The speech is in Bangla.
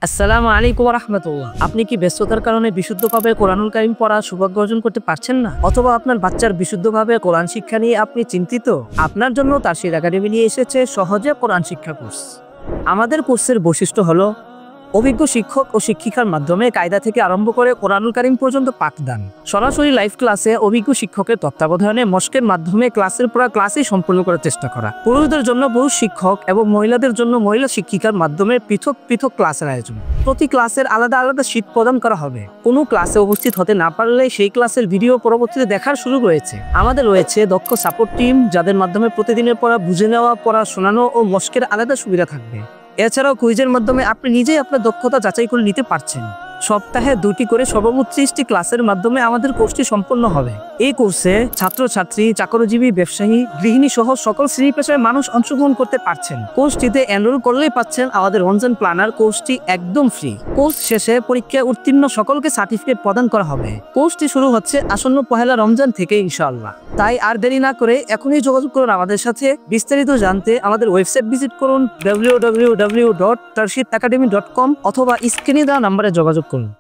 আসসালামু আলাইকুম ওয়া রাহমাতুল্লাহ। আপনি কি ব্যস্ততার কারণে বিশুদ্ধভাবে কোরআনুল কারীম পড়ার সৌভাগ্য অর্জন করতে পারছেন না, অথবা আপনার বাচ্চার বিশুদ্ধভাবে কোরআন শিক্ষা নিয়ে আপনি চিন্তিত? আপনার জন্য তারশিদ একাডেমি নিয়ে এসেছে সহজে কোরআন শিক্ষা কোর্স। আমাদের কোর্সের বৈশিষ্ট্য হলো অভিজ্ঞ শিক্ষক ও শিক্ষিকার মাধ্যমে কায়দা থেকে আরম্ভ করে কোরআনুল কারীম পর্যন্ত পাঠদান, সরাসরি লাইভ ক্লাসে অভিজ্ঞ শিক্ষকের তত্ত্বাবধানে মস্কের মাধ্যমে ক্লাসের পর ক্লাসই সম্পূর্ণ করার চেষ্টা করা, পুরুষদের জন্য পুরুষ শিক্ষক এবং মহিলাদের জন্য মহিলা শিক্ষিকার মাধ্যমে পৃথক পৃথক ক্লাসের আয়োজন। প্রতি ক্লাসের আলাদা আলাদা শীট প্রদান করা হবে। কোনো ক্লাসে উপস্থিত হতে না পারলে সেই ক্লাসের ভিডিও পরবর্তীতে দেখার সুযোগ রয়েছে। আমাদের রয়েছে দক্ষ সাপোর্ট টিম, যাদের মাধ্যমে প্রতিদিনের পড়া বুঝে নেওয়া, পড়া শোনানো ও মস্কের আলাদা সুবিধা থাকবে। এছাড়াও কুইজের মাধ্যমে আপনি নিজেই আপনার দক্ষতা যাচাই করে নিতে পারছেন। সপ্তাহে 2টি করে সর্বমোট 30টি ক্লাসের মাধ্যমে আমাদের কোর্সটি সম্পন্ন হবে। এই কোর্সে ছাত্রছাত্রী, চাকরিজীবী, ব্যবসায়ী, গৃহিণী সহ সকল শ্রেণী পেশার মানুষ অংশগ্রহণ করতে পারছেন। কোর্সটিতে এনরোল করলেই পাচ্ছেন আমাদের রমজান প্ল্যানার। কোর্সটি একদম ফ্রি। কোর্স শেষে পরীক্ষায় উত্তীর্ণ সকলকে সার্টিফিকেট প্রদান করা হবে। কোর্সটি শুরু হচ্ছে আসন্ন পহেলা রমজান থেকে ইনশাআল্লাহ। তাই আর দেরি না করে এখনই যোগাযোগ করুন আমাদের সাথে। বিস্তারিত জানতে আমাদের ওয়েবসাইট ভিজিট করুন www.tarshidacademy.com অথবা স্ক্রিনে দেওয়া নম্বরে যোগাযোগ করুন।